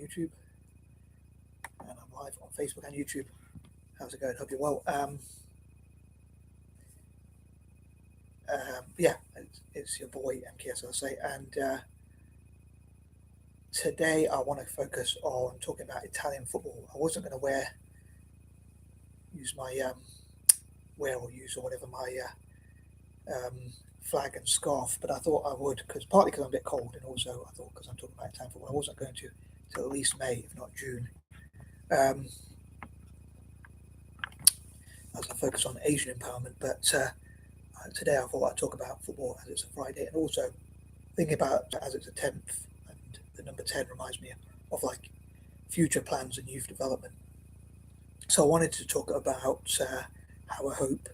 YouTube, and I'm live on Facebook and YouTube. How's it going? Hope you're well. Yeah, it's your boy M.K.S, I'll say, and today I want to focus on talking about Italian football. I wasn't going to use whatever my flag and scarf, but I thought I would, partly because I'm a bit cold, and also I thought because I'm talking about Italian football, I wasn't going to till at least May, if not June. As I focus on Asian empowerment, but today I thought I'd talk about football as it's a Friday, and also thinking about as it's a 10th, and the number 10 reminds me of like future plans and youth development. So I wanted to talk about how I hope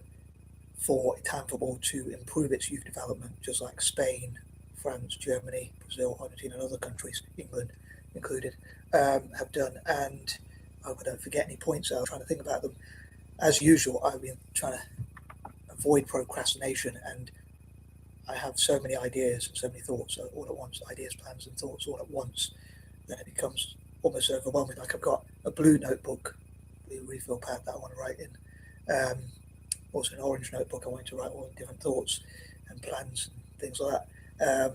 for Italian football to improve its youth development, just like Spain, France, Germany, Brazil, Argentina, and other countries, England included, have done. And I hope I don't forget any points. I was trying to think about them. As usual, I've been trying to avoid procrastination, and I have so many ideas and so many thoughts all at once, ideas, plans, and thoughts all at once, that it becomes almost overwhelming. Like I've got a blue notebook, blue refill pad that I want to write in. Also an orange notebook I want to write all the different thoughts and plans and things like that.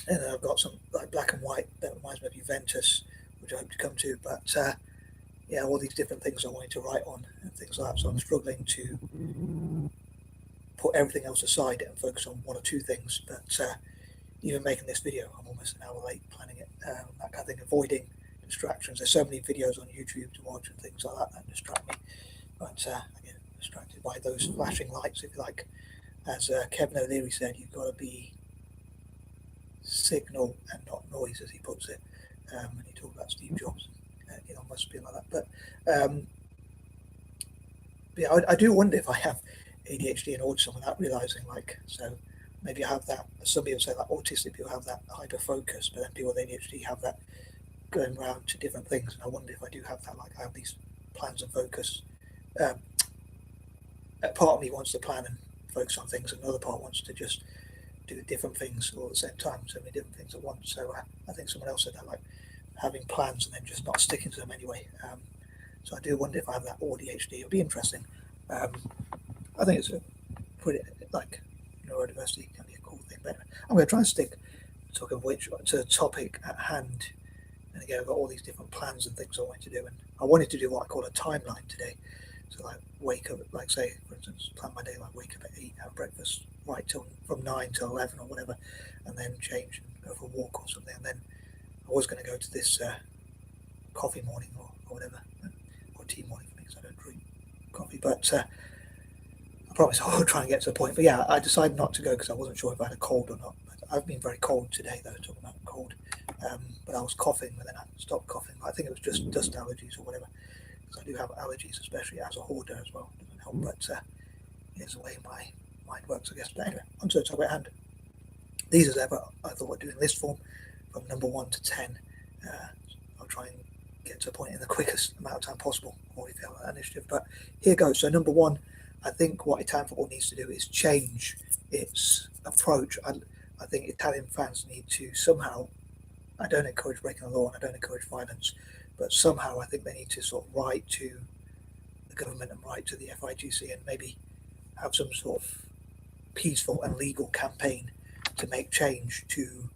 And then I've got some like black and white that reminds me of Juventus, which I hope to come to. But yeah, all these different things I wanted to write on and things like that. So I'm struggling to put everything else aside and focus on one or two things. But even making this video, I'm almost an hour late planning it, that kind of thing, avoiding distractions. There's so many videos on YouTube to watch and things like that distract me. But I get distracted by those flashing lights, if you like. As Kevin O'Leary said, you've got to be signal and not noise, as he puts it. When he talked about Steve Jobs, Elon Musk being like that. But yeah, I do wonder if I have ADHD and autism without realizing. Like, so maybe I have that. Some people say that autistic people have that hyper focus, but then people with ADHD have that going around to different things. And I wonder if I do have that. Like, I have these plans and focus. Part of me wants to plan and focus on things, and another part wants to just do different things all at the same time, so many different things at once. So I think someone else said that, like having plans and then just not sticking to them anyway. So I do wonder if I have that ADHD. It'll be interesting. I think it's pretty, like, neurodiversity can be a cool thing. But anyway, I'm going to try and stick, talking of which, to the topic at hand. And again, I've got all these different plans and things I want to do, and I wanted to do what I call a timeline today. So like wake up, like say for instance, plan my day, like wake up at 8, have breakfast right till from 9 till 11 or whatever, and then change and go for a walk or something. And then I was going to go to this coffee morning or whatever, or tea morning for me, because I don't drink coffee. But I promise I will try and get to the point. But yeah, I decided not to go because I wasn't sure if I had a cold or not. But I've been very cold today, though, talking about cold. But I was coughing, but then I stopped coughing. I think it was just dust allergies or whatever. I do have allergies, especially as a hoarder as well. Doesn't help, but it's the way my mind works, I guess. But anyway, onto the topic at hand. These, as ever, I thought I'd do in list form from number 1 to 10. I'll try and get to a point in the quickest amount of time possible. Already failed that initiative, but here goes. So number 1, I think what Italian football needs to do is change its approach. I think Italian fans need to somehow, I don't encourage breaking the law and I don't encourage violence, but somehow I think they need to sort of write to the government and write to the FIGC and maybe have some sort of peaceful and legal campaign to make change, to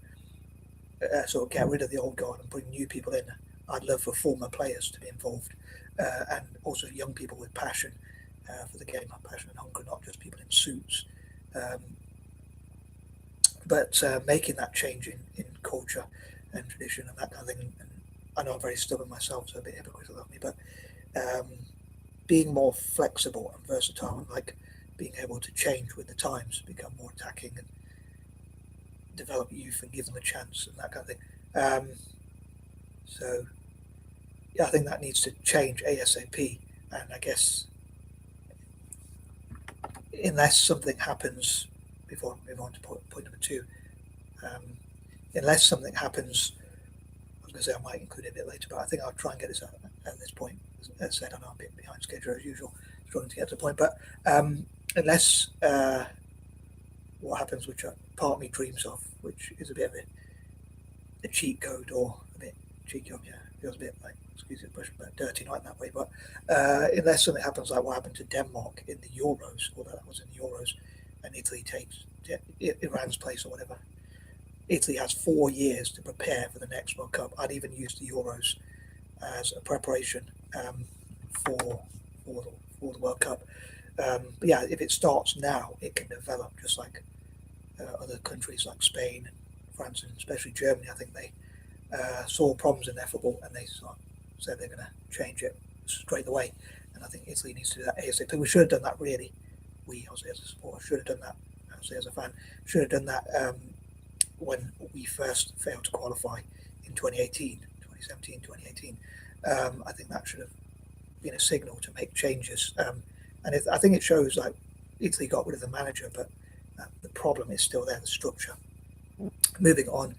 sort of get rid of the old guard and bring new people in. I'd love for former players to be involved, and also young people with passion for the game, passion and hunger, not just people in suits. But making that change in culture and tradition and that kind of thing. And I know I'm very stubborn myself, so a bit hypocritical of me, but being more flexible and versatile, and like being able to change with the times, become more attacking and develop youth and give them a chance and that kind of thing. So yeah, I think that needs to change ASAP. And I guess unless something happens, before I move on to point number 2, unless something happens, I was going to say I might include it a bit later, but I think I'll try and get this at this point. As I said, I know I'm a bit behind schedule as usual, struggling to get to the point, but unless what happens, which part of me dreams of, which is a bit of a cheat code or a bit cheeky of you. Feels a bit like, excuse the expression, but dirty, not in that way. But unless something happens like what happened to Denmark in the Euros, although that was in the Euros, and Italy takes Iran's place or whatever, Italy has 4 years to prepare for the next World Cup. I'd even use the Euros as a preparation for for the World Cup. But yeah, if it starts now, it can develop just like other countries like Spain and France and especially Germany. I think they saw problems in their football and they said they're going to change it straight away. And I think Italy needs to do that ASAP. We should have done that really. I'll say as a supporter, should have done that. I'll say as a fan, should have done that when we first failed to qualify in 2017, 2018. I think that should have been a signal to make changes. And I think it shows like Italy got rid of the manager, but the problem is still there, the structure. Moving on,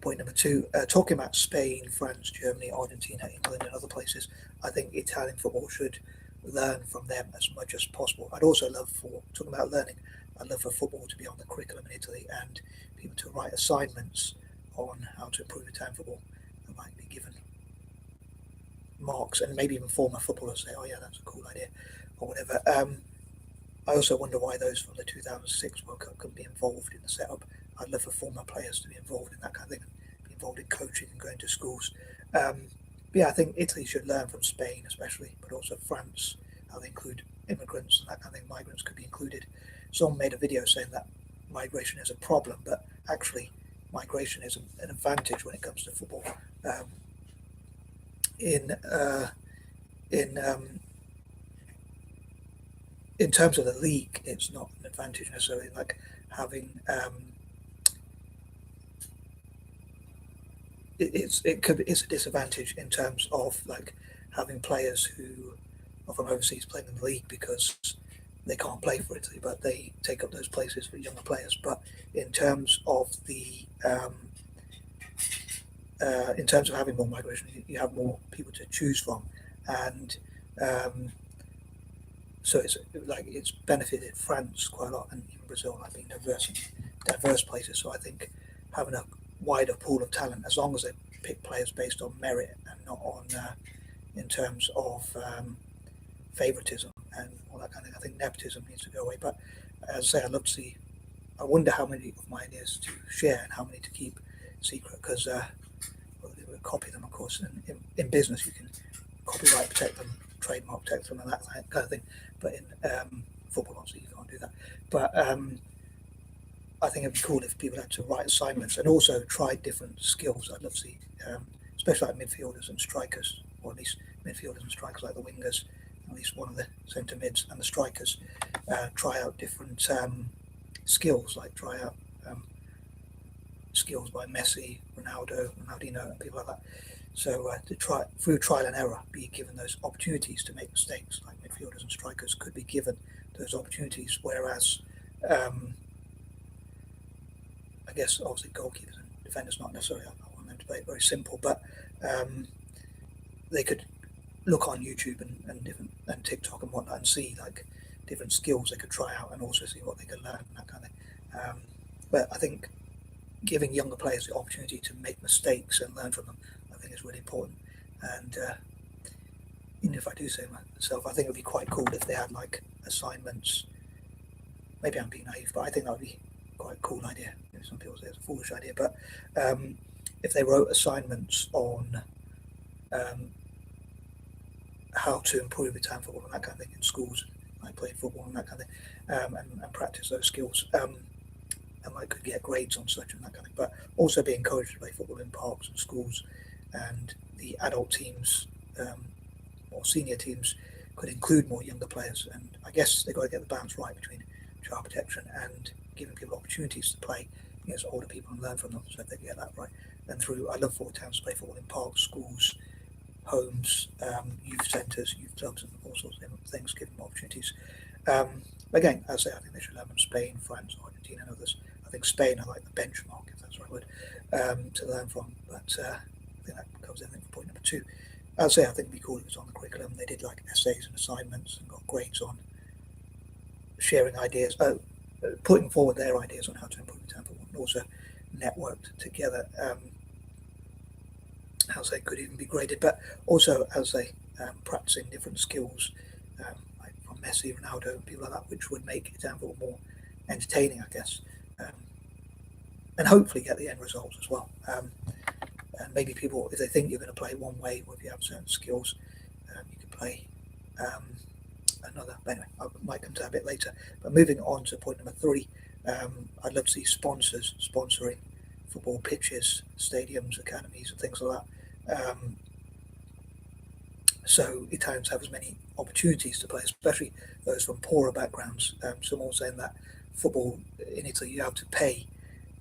point number 2, talking about Spain, France, Germany, Argentina, England, and other places, I think Italian football should learn from them as much as possible. I'd also love for, talking about learning, I'd love for football to be on the curriculum in Italy and people to write assignments on how to improve Italian football and might be given marks, and maybe even former footballers say, oh yeah, that's a cool idea, or whatever. I also wonder why those from the 2006 World Cup couldn't be involved in the setup. I'd love for former players to be involved in that kind of thing, be involved in coaching and going to schools. But yeah, I think Italy should learn from Spain especially, but also France, how they include immigrants and that kind of thing. Migrants could be included. Someone made a video saying that migration is a problem, but actually migration is an advantage when it comes to football. In terms of the league, it's not an advantage necessarily. Like having it's a disadvantage in terms of like having players who are from overseas playing in the league because they can't play for Italy, but they take up those places for younger players. But in terms of in terms of having more migration, you have more people to choose from, and so it's benefited France quite a lot, and even Brazil, like being diverse places. So I think having a wider pool of talent, as long as they pick players based on merit and not on in terms of favoritism and all that kind of thing. I think nepotism needs to go away. But as I say, I'd love to see. I wonder how many of my ideas to share and how many to keep secret, because we'll copy them, of course. And in business, you can copyright protect them, trademark protect them, and that kind of thing. But in football, obviously, you can't do that. But I think it'd be cool if people had to write assignments and also try different skills. I'd love to see, especially like midfielders and strikers, or at least midfielders and strikers like the wingers, at least one of the centre mids and the strikers, try out different skills, like try out skills by Messi, Ronaldinho, and people like that. So to try through trial and error, be given those opportunities to make mistakes, like midfielders and strikers could be given those opportunities, whereas I guess obviously goalkeepers and defenders not necessarily. I want them to play it very simple, but they could look on YouTube and TikTok and whatnot and see like different skills they could try out and also see what they could learn and that kind of thing. But I think giving younger players the opportunity to make mistakes and learn from them, I think is really important. And even if I do say myself, I think it would be quite cool if they had like assignments. Maybe I'm being naive, but I think that would be quite a cool idea. Maybe some people say it's a foolish idea, but if they wrote assignments on how to improve Italian football and that kind of thing in schools, like playing football and that kind of thing, and practice those skills, and like could get grades on such and that kind of thing, but also be encouraged to play football in parks and schools, and the adult teams or senior teams could include more younger players. And I guess they've got to get the balance right between child protection and giving people opportunities to play against older people and learn from them. So if they get that right, then I love for towns to play football in parks, schools, homes, youth centres, youth clubs, and all sorts of things, give them opportunities. Again, as I say, I think they should learn from Spain, France, Argentina, and others. I think Spain are like the benchmark, if that's the right word, to learn from. But I think that covers everything for point number 2. I'd say I think it'd be cool if it was on the curriculum. They did like essays and assignments and got grades on sharing ideas, putting forward their ideas on how to improve Italian football, and also networked together how I'll say could even be graded, but also as they practicing different skills, like from Messi, Ronaldo, and people like that, which would make it more entertaining, I guess, and hopefully get the end results as well. And maybe people, if they think you're going to play one way, or if you have certain skills, you can play another. Anyway, I might come to that a bit later. But moving on to point number 3, I'd love to see sponsors sponsoring football pitches, stadiums, academies, and things like that. So Italians have as many opportunities to play, especially those from poorer backgrounds. Someone was saying that football in Italy, you have to pay,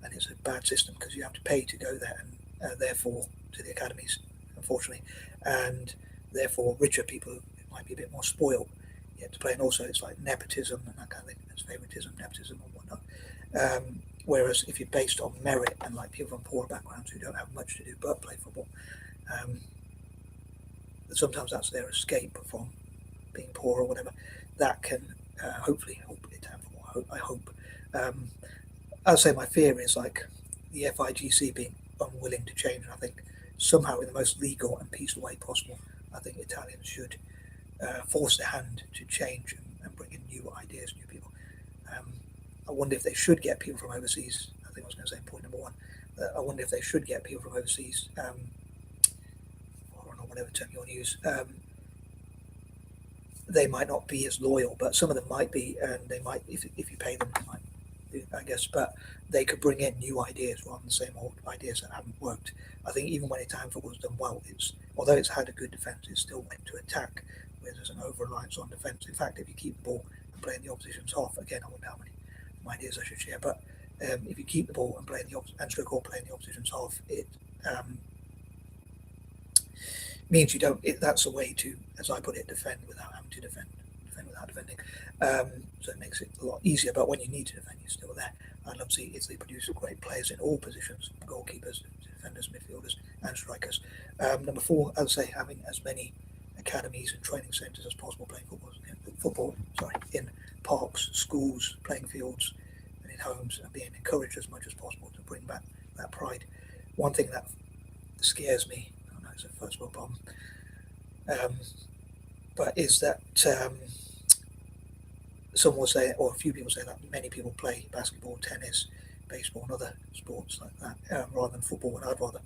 and it's a bad system because you have to pay to go there, and therefore to the academies, unfortunately, and therefore richer people might be a bit more spoiled yet to play, and also it's like nepotism and that kind of thing. There's favoritism, nepotism, and whatnot. Whereas if you're based on merit and like people from poorer backgrounds who don't have much to do but play football, sometimes that's their escape from being poor or whatever. That can hopefully help Italian football. I hope. I'd say my fear is like the FIGC being unwilling to change. And I think somehow in the most legal and peaceful way possible, I think Italians should force their hand to change and bring in new ideas, new people. I wonder if they should get people from overseas. I think I was going to say point number 1. I wonder if they should get people from overseas, or whatever term you want to use. They might not be as loyal, but some of them might be, and they might, if you pay them, they might, I guess. But they could bring in new ideas rather than the same old ideas that haven't worked. I think even when Italian football has done well, although it's had a good defence, it still went to attack, where there's an over-reliance on defence. In fact, if you keep the ball and play in the opposition's half, again, I wonder how many ideas I should share, but if you keep the ball and play in the opposition's half, it means you don't. That's a way to, as I put it, defend without having to defend without defending. So it makes it a lot easier. But when you need to defend, you're still there. I'd love to see Italy produce great players in all positions: goalkeepers, defenders, midfielders, and strikers. Number 4, I would say having as many academies and training centres as possible playing football in parks, schools, playing fields, and in homes, and being encouraged as much as possible to bring back that pride. One thing that scares me, I know it's a first world problem, but is that some will say, or a few people say, that many people play basketball, tennis, baseball, and other sports like that rather than football. And I'd rather,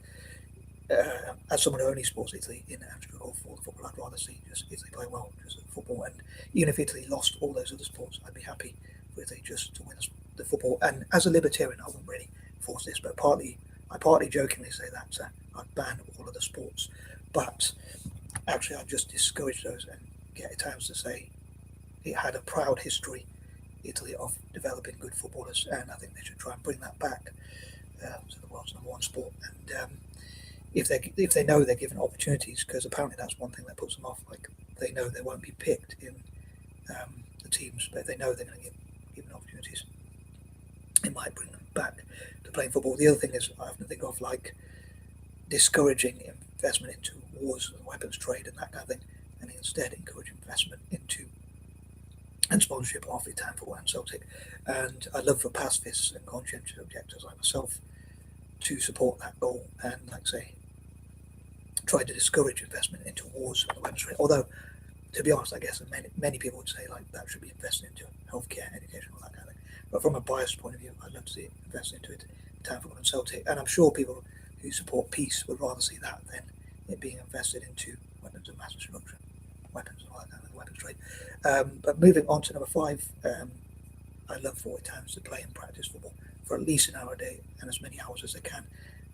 as someone who only supports Italy in amateur golf or football, I'd rather see just Italy play well, just football. And even if Italy lost all those other sports, I'd be happy for Italy just to win the football. And as a libertarian, I wouldn't really force this, but I partly jokingly say that I'd ban all of the sports, but actually I'd just discourage those and get Italians to say it had a proud history, Italy, of developing good footballers, and I think they should try and bring that back to the world's number 1 sport. And if they know they're given opportunities, because apparently that's one thing that puts them off. Like they know they won't be picked in the teams, but they know they're going to get given opportunities. It might bring them back to playing football. The other thing is I often think of like discouraging investment into wars and weapons trade and that kind of thing, and instead encourage investment into and sponsorship of Italian football and Celtic. And I love for pacifists and conscientious objectors like myself to support that goal and, like say, try to discourage investment into wars and weapons trade. Although, to be honest, I guess many people would say like that should be invested into healthcare, education, all that kind of thing. But from a biased point of view, I'd love to see it invested into it, Italian football and Celtic. And I'm sure people who support peace would rather see that than it being invested into weapons of mass destruction, weapons and all that kind of weapons trade. But moving on to number 5, I love for Italians to play and practice football for at least an hour a day and as many hours as they can,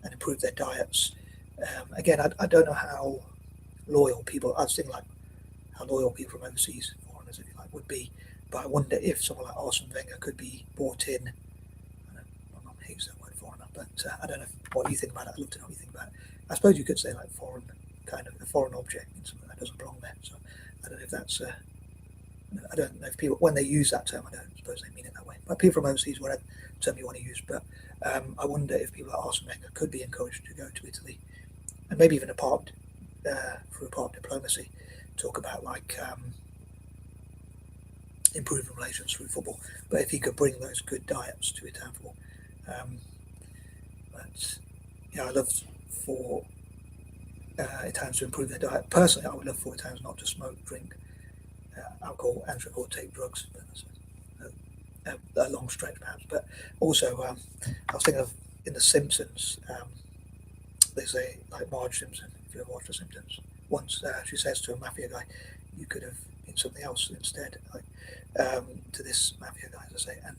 and improve their diets. Again, I don't know how loyal people, I was thinking like how loyal people from overseas, foreigners if you like, would be, but I wonder if someone like Arsene Wenger could be brought in. I don't, my mum hates that word foreigner, but I don't know what you think about it. I'd love to know what you think about it. I suppose you could say like foreign, kind of a foreign object means something that doesn't belong there, so I don't know if that's I don't know if people, when they use that term, I don't suppose they mean it that way. But people from overseas, whatever term you want to use. But I wonder if people like Arsene Wenger could be encouraged to go to Italy, and maybe even through a part of diplomacy, talk about like improving relations through football. But if he could bring those good diets to Italian football, but yeah, I love for Italians to improve their diet. Personally, I would love for Italians not to smoke, drink alcohol, and take drugs. But that's a long stretch, perhaps. But also, I was thinking of in The Simpsons. They say, like Marge Simpson, if you ever watched The Simpsons, once she says to a mafia guy, "You could have been something else instead." Like to this mafia guy, as I say, and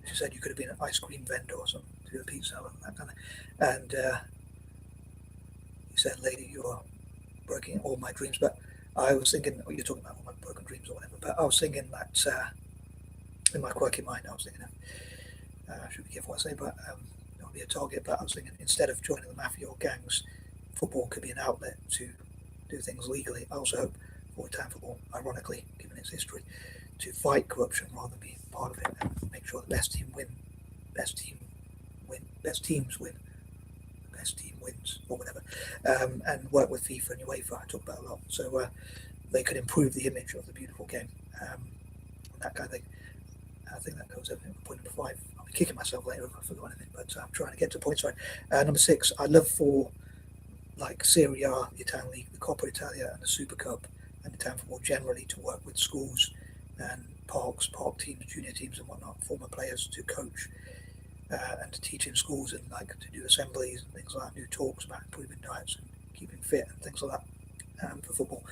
she said, "You could have been an ice cream vendor or something, to do a pizza and that kind of." And he said, "Lady, you are breaking all my dreams." But I was thinking, you're talking about all my broken dreams or whatever. But I was thinking that in my quirky mind, I was thinking of, I should be careful what I say, but not be a target. But I was thinking, instead of joining the mafia or gangs, football could be an outlet to do things legally. I also hope for Italian football, ironically, given its history, to fight corruption rather than be part of it and make sure the best teams win, best team wins, or whatever, and work with FIFA and UEFA. I talk about a lot, so they could improve the image of the beautiful game, and that kind of thing. I think that goes everything for point number 5. I'll be kicking myself later if I forgot anything, but I'm trying to get to points right. Number 6, I love for like Serie A, the Italian league, the Coppa Italia, and the Super Cup, and Italian football generally to work with schools and park teams, junior teams, and whatnot, former players to coach. And to teach in schools and like to do assemblies and things like that, do talks about improving diets and keeping fit and things like that, for football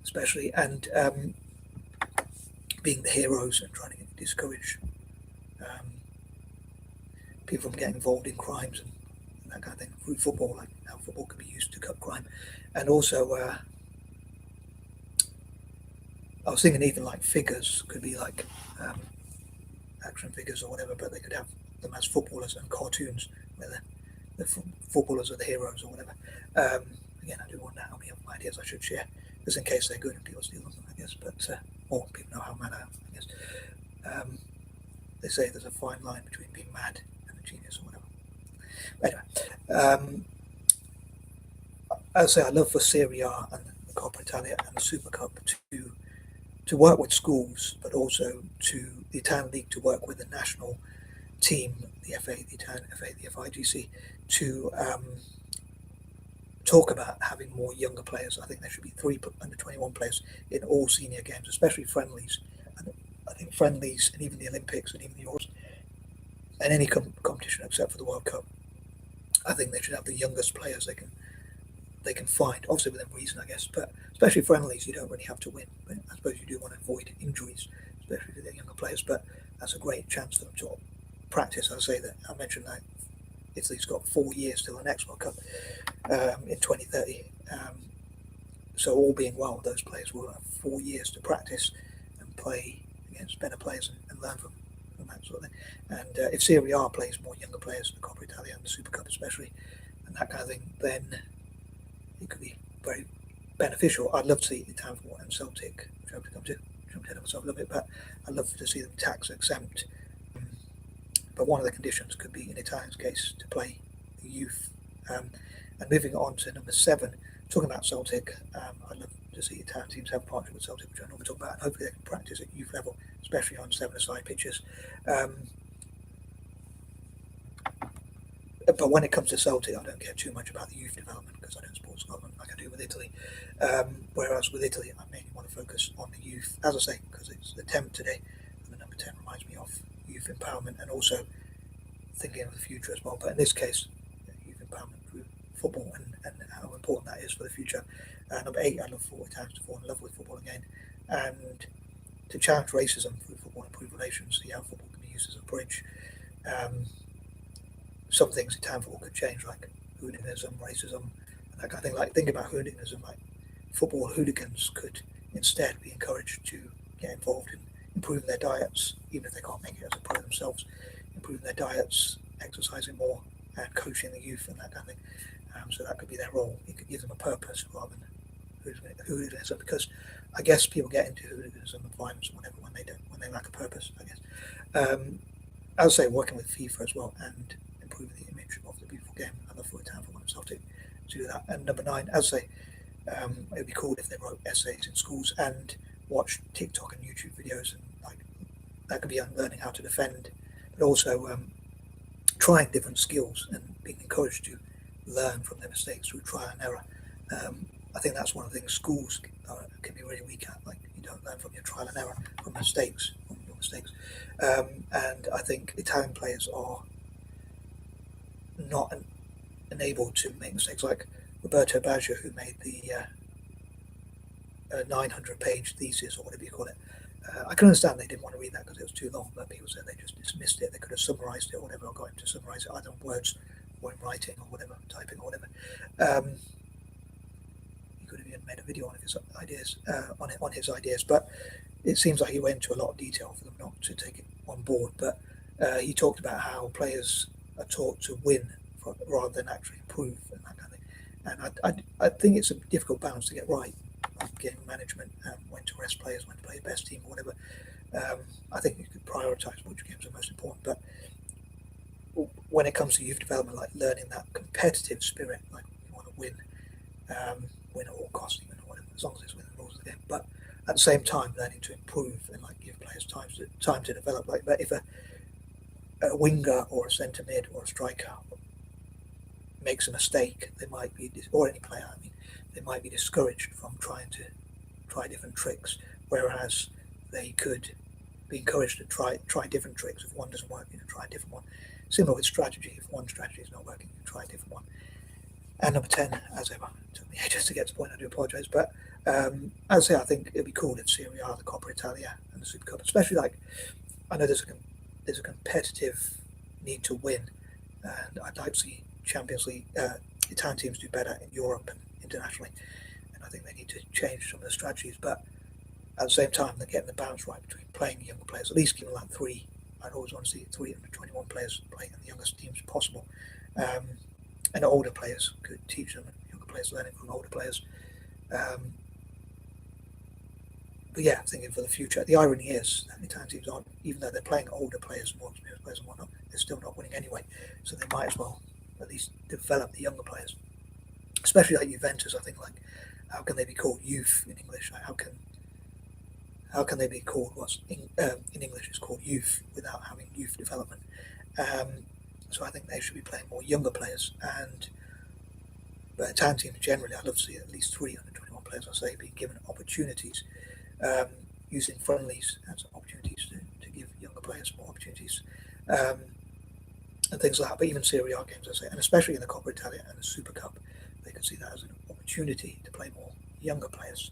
especially, and being the heroes and trying to discourage people from getting involved in crimes and that kind of thing through football, like how football can be used to cut crime. And also I was thinking even like figures could be like action figures or whatever, but they could have them as footballers and cartoons where the footballers are the heroes or whatever. Again, I do wonder how many of my ideas I should share, just in case they're good and people steal them, I guess. But or people know how mad I am, I guess. They say there's a fine line between being mad and a genius or whatever. But anyway, as I say, I love for Serie A and the Coppa Italia and the Super Cup to work with schools, but also to the Italian league to work with the national team, the FA, the Italian FA, the FIGC, to talk about having more younger players. I think there should be 3 under 21 players in all senior games, especially friendlies. And I think friendlies and even the Olympics and even the Euros and any competition except for the World Cup, I think they should have the youngest players they can find, obviously within reason, I guess. But especially friendlies, you don't really have to win. But I suppose you do want to avoid injuries, especially for the younger players. But that's a great chance for them to practice. I say that I mentioned that Italy's got 4 years till the next World Cup in 2030. So all being well, those players will have 4 years to practice and play against better players and learn from that sort of thing. And if Serie A plays more younger players, the Coppa Italia and the Super Cup especially, and that kind of thing, then it could be very beneficial. I'd love to see Italian football and Celtic, which I hope to come to. Jump ahead of myself a little bit, but I'd love to see them tax exempt. But one of the conditions could be, in Italian's case, to play the youth. And moving on to number 7, talking about Celtic, I'd love to see Italian teams have a partnership with Celtic, which I normally talk about, and hopefully they can practice at youth level, especially on 7-a-side pitches. But when it comes to Celtic, I don't care too much about the youth development because I don't support Scotland like I do with Italy. Whereas with Italy, I mainly want to focus on the youth, as I say, because it's the 10th today, and the number 10 reminds me of youth empowerment and also thinking of the future as well. But in this case, youth empowerment through football and how important that is for the future. Number 8, I love for Italians to fall in love with football again and to challenge racism through football and improve relations, see how football can be used as a bridge. Some things Italian football could change, like hooliganism, racism, and that kind of thing. Like, think about hooliganism, like football hooligans could instead be encouraged to get involved in improving their diets, even if they can't make it as a pro themselves, improving their diets, exercising more, and coaching the youth and that kind of thing. So that could be their role. It could give them a purpose rather than hooliganism, because I guess people get into hooliganism and violence or whatever when they lack a purpose, I guess. As I say, working with FIFA as well and improving the image of the beautiful game. I love for Italian football and Celtic to do that. And number 9, as I say, it would be cool if they wrote essays in schools and watched TikTok and YouTube videos, and like that could be on learning how to defend, but also trying different skills and being encouraged to learn from their mistakes through trial and error. I think that's one of the things schools can be really weak at. Like, you don't learn from your trial and error, from mistakes, from your mistakes. And I think Italian players are not enabled to make mistakes. Like Roberto Baggio, who made the 900-page thesis, or whatever you call it. I can understand they didn't want to read that because it was too long, but people said they just dismissed it. They could have summarised it or whatever, or got him to summarise it either in words or in writing or whatever, typing or whatever. He could have even made a video on his ideas, on his ideas, but it seems like he went into a lot of detail for them not to take it on board. But he talked about how players are taught to win rather than actually improve and that kind of thing. And I think it's a difficult balance to get right. Game management, when to rest players, when to play your best team, or whatever. I think you could prioritise which games are most important. But when it comes to youth development, like learning that competitive spirit, like you want to win at all costs, even or whatever, as long as it's within the rules of the game. But at the same time, learning to improve and like give players time to develop. Like, but if a winger or a centre mid or a striker makes a mistake, they might be, or any player, I mean, they might be discouraged from trying to try different tricks, whereas they could be encouraged to try different tricks. If one doesn't work, try a different one. Similar with strategy. If one strategy is not working, try a different one. And number 10, as ever, it took me ages to get to the point. I do apologise, but as I say, I think it'd be cool if Serie A, the Coppa Italia, and the Super Cup, especially, like, I know there's a competitive need to win, and I'd like to see Champions League Italian teams do better in Europe and internationally. And I think they need to change some of the strategies, but at the same time, they're getting the balance right between playing younger players, at least giving like three. I'd always want to see 3 under 21 players playing in the youngest teams possible. And older players could teach them, younger players learning from older players. But yeah, thinking for the future, the irony is that the Italian teams aren't, even though they're playing older players, more experienced players and whatnot, they're still not winning anyway. So they might as well at least develop the younger players, especially like Juventus. I think, like, how can they be called youth in English? Like, how can they be called what's in English is called youth without having youth development? So I think they should be playing more younger players. But Italian teams generally, I'd love to see at least 3 under 21 players, I say, being given opportunities, using friendlies as opportunities to give younger players more opportunities, and things like that. But even Serie A games, I say, and especially in the Coppa Italia and the Super Cup, they can see that as an opportunity to play more younger players.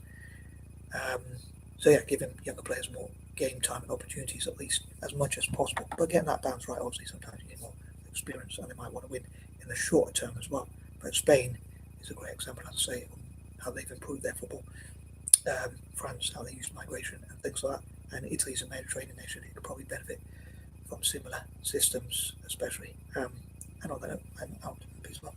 So yeah, giving younger players more game time and opportunities, at least as much as possible. But getting that balance right, obviously, sometimes you get more experience and they might want to win in the shorter term as well. But Spain is a great example, as I say, on how they've improved their football. France, how they use migration and things like that. And Italy's a Mediterranean nation; it could probably benefit from similar systems, especially. And on that note, I'm out. Peace out.